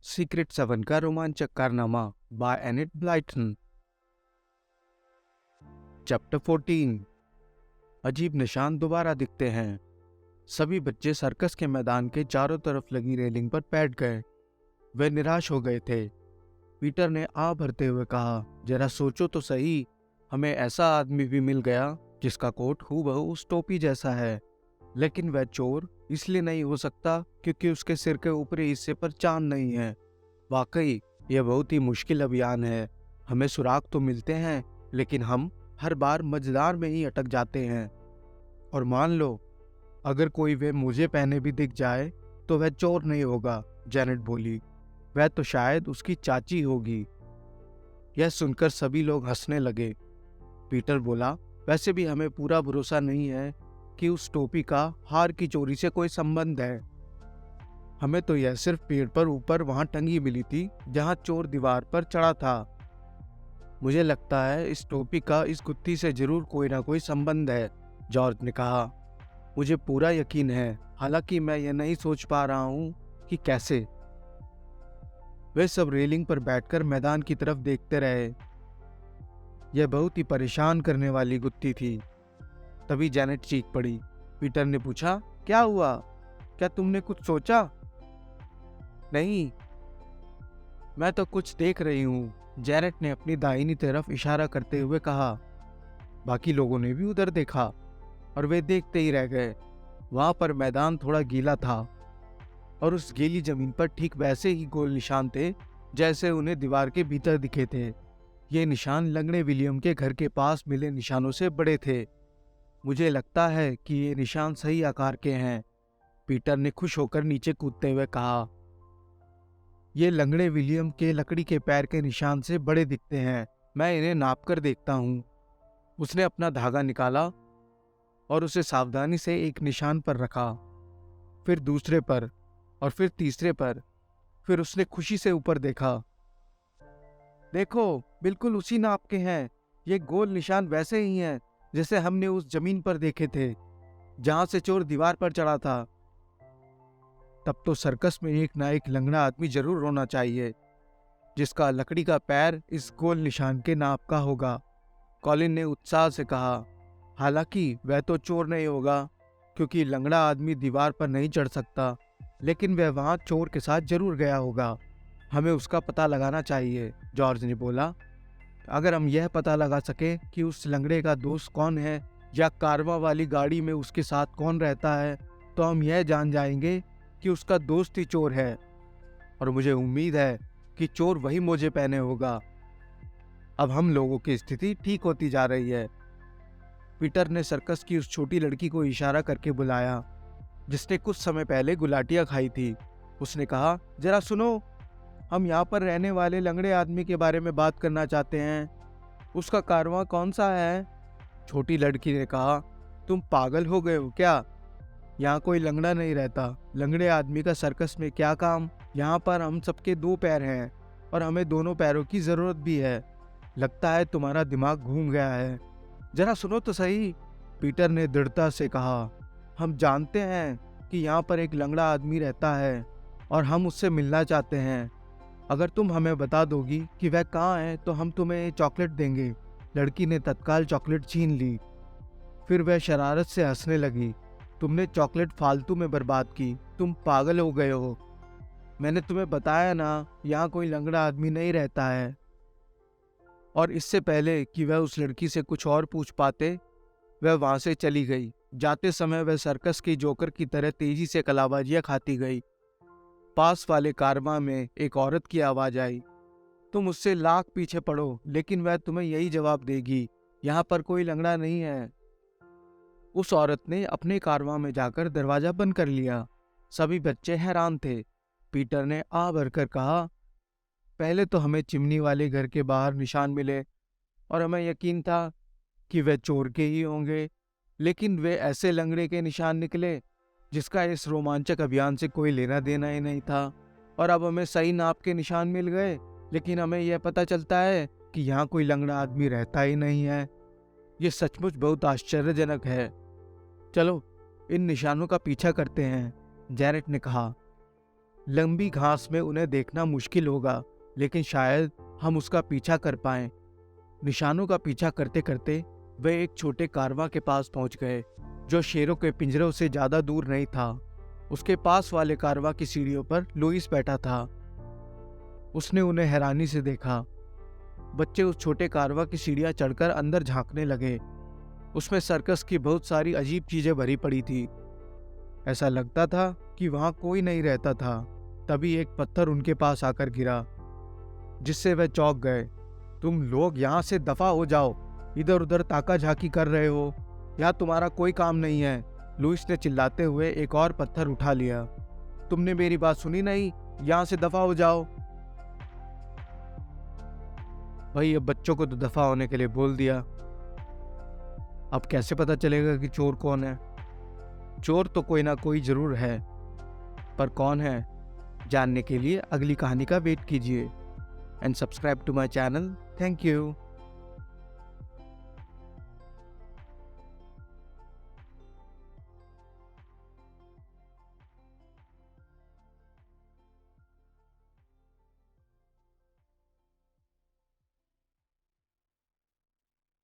Secret 7 का रोमांचक कारनामा बाय एनिट ब्लाइटन। चैप्टर 14। अजीब निशान दोबारा दिखते हैं। सभी बच्चे सर्कस के मैदान के चारों तरफ लगी रेलिंग पर बैठ गए। वे निराश हो गए थे। पीटर ने आ भरते हुए कहा, जरा सोचो तो सही, हमें ऐसा आदमी भी मिल गया जिसका कोट हूबहू उस टोपी जैसा है, लेकिन वह चोर इसलिए नहीं हो सकता क्योंकि उसके सिर के ऊपरी हिस्से पर चांद नहीं है। वाकई यह बहुत ही मुश्किल अभियान है। हमें सुराग तो मिलते हैं, लेकिन हम हर बार मझधार में ही अटक जाते हैं। और मान लो अगर कोई वे मुझे पहने भी दिख जाए तो वह चोर नहीं होगा, जेनेट बोली। वह तो शायद उसकी चाची होगी। यह सुनकर सभी लोग हंसने लगे। पीटर बोला, वैसे भी हमें पूरा भरोसा नहीं है कि उस टोपी का हार की चोरी से कोई संबंध है। हमें तो यह सिर्फ पेड़ पर ऊपर वहां टंगी मिली थी जहां चोर दीवार पर चढ़ा था। मुझे लगता है इस टोपी का इस गुत्थी से जरूर कोई ना कोई संबंध है, जॉर्ज ने कहा। मुझे पूरा यकीन है, हालांकि मैं यह नहीं सोच पा रहा हूं कि कैसे। वे सब रेलिंग पर बैठकर मैदान की तरफ देखते रहे। यह बहुत ही परेशान करने वाली गुत्थी थी। तभी जेनेट चीख पड़ी। पीटर ने पूछा, क्या हुआ? क्या तुमने कुछ सोचा? नहीं, मैं तो कुछ देख रही हूं, जेनेट ने अपनी दाहिनी तरफ इशारा करते हुए कहा। बाकी लोगों ने भी उधर देखा और वे देखते ही रह गए। वहां पर मैदान थोड़ा गीला था और उस गीली जमीन पर ठीक वैसे ही गोल निशान थे जैसे उन्हें दीवार के भीतर दिखे थे। ये निशान लंगड़े विलियम के घर के पास मिले निशानों से बड़े थे। मुझे लगता है कि ये निशान सही आकार के हैं, पीटर ने खुश होकर नीचे कूदते हुए कहा। ये लंगड़े विलियम के लकड़ी के पैर के निशान से बड़े दिखते हैं। मैं इन्हें नाप कर देखता हूं। उसने अपना धागा निकाला और उसे सावधानी से एक निशान पर रखा, फिर दूसरे पर और फिर तीसरे पर। फिर उसने खुशी से ऊपर देखा। देखो, बिल्कुल उसी नाप के हैं। ये गोल निशान वैसे ही हैं जैसे हमने उस जमीन पर देखे थे जहां से चोर दीवार पर चढ़ा था। तब तो सर्कस में एक ना एक लंगड़ा आदमी जरूर होना चाहिए जिसका लकड़ी का पैर इस गोल निशान के नाप का होगा, कॉलिन ने उत्साह से कहा। हालांकि वह तो चोर नहीं होगा क्योंकि लंगड़ा आदमी दीवार पर नहीं चढ़ सकता, लेकिन वह वहां चोर के साथ जरूर गया होगा। हमें उसका पता लगाना चाहिए, जॉर्ज ने बोला। अगर हम यह पता लगा सके कि उस लंगड़े का दोस्त कौन है या कारवा वाली गाड़ी में उसके साथ कौन रहता है, तो हम यह जान जाएंगे कि उसका दोस्त ही चोर है। और मुझे उम्मीद है कि चोर वही मोजे पहने होगा। अब हम लोगों की स्थिति ठीक होती जा रही है। पीटर ने सर्कस की उस छोटी लड़की को इशारा करके बुलाया जिसने कुछ समय पहले गुलाटियां खाई थी। उसने कहा, जरा सुनो, हम यहाँ पर रहने वाले लंगड़े आदमी के बारे में बात करना चाहते हैं। उसका कारवां कौन सा है? छोटी लड़की ने कहा, तुम पागल हो गए हो क्या? यहाँ कोई लंगड़ा नहीं रहता। लंगड़े आदमी का सर्कस में क्या काम? यहाँ पर हम सबके 2 पैर हैं और हमें दोनों पैरों की जरूरत भी है। लगता है तुम्हारा दिमाग घूम गया है। जरा सुनो तो सही, पीटर ने दृढ़ता से कहा। हम जानते हैं कि यहाँ पर एक लंगड़ा आदमी रहता है और हम उससे मिलना चाहते हैं। अगर तुम हमें बता दोगी कि वह कहाँ है तो हम तुम्हें चॉकलेट देंगे। लड़की ने तत्काल चॉकलेट छीन ली। फिर वह शरारत से हंसने लगी। तुमने चॉकलेट फालतू में बर्बाद की। तुम पागल हो गए हो। मैंने तुम्हें बताया ना, यहाँ कोई लंगड़ा आदमी नहीं रहता है। और इससे पहले कि वह उस लड़की से कुछ और पूछ पाते, वह वहां से चली गई। जाते समय वह सर्कस की जोकर की तरह तेजी से कलाबाजियां खाती गई। पास वाले कारवां में एक औरत की आवाज आई, तुम उससे लाख पीछे पड़ो लेकिन वह तुम्हें यही जवाब देगी, यहाँ पर कोई लंगड़ा नहीं है। उस औरत ने अपने कारवां में जाकर दरवाजा बंद कर लिया। सभी बच्चे हैरान थे। पीटर ने आ भरकर कहा, पहले तो हमें चिमनी वाले घर के बाहर निशान मिले और हमें यकीन था कि वे चोर के ही होंगे, लेकिन वे ऐसे लंगड़े के निशान निकले जिसका इस रोमांचक अभियान से कोई लेना देना ही नहीं था। और अब हमें सही नाप के निशान मिल गए, लेकिन हमें यह पता चलता है कि यहाँ कोई लंगड़ा आदमी रहता ही नहीं है। ये सचमुच बहुत आश्चर्यजनक है। चलो इन निशानों का पीछा करते हैं, जेनेट ने कहा। लंबी घास में उन्हें देखना मुश्किल होगा, लेकिन शायद हम उसका पीछा कर पाएं। निशानों का पीछा करते करते वे एक छोटे कारवां के पास पहुंच गए, जो शेरों के पिंजरों से ज्यादा दूर नहीं था। उसके पास वाले कारवां की सीढ़ियों पर लुईस बैठा था। उसने उन्हें हैरानी से देखा। बच्चे उस छोटे कारवां की सीढ़ियां चढ़कर अंदर झांकने लगे। उसमें सर्कस की बहुत सारी अजीब चीजें भरी पड़ी थी। ऐसा लगता था कि वहां कोई नहीं रहता था। तभी एक पत्थर उनके पास आकर गिरा, जिससे वह चौंक गए। तुम लोग यहाँ से दफा हो जाओ, इधर उधर ताका झाकी कर रहे हो, यहाँ तुम्हारा कोई काम नहीं है। लुईस ने चिल्लाते हुए एक और पत्थर उठा लिया। तुमने मेरी बात सुनी नहीं, यहाँ से दफा हो जाओ। भाई, अब बच्चों को तो दफा होने के लिए बोल दिया। अब कैसे पता चलेगा कि चोर कौन है? चोर तो कोई ना कोई जरूर है, पर कौन है जानने के लिए अगली कहानी का वेट कीजिए। And subscribe to my channel. Thank you.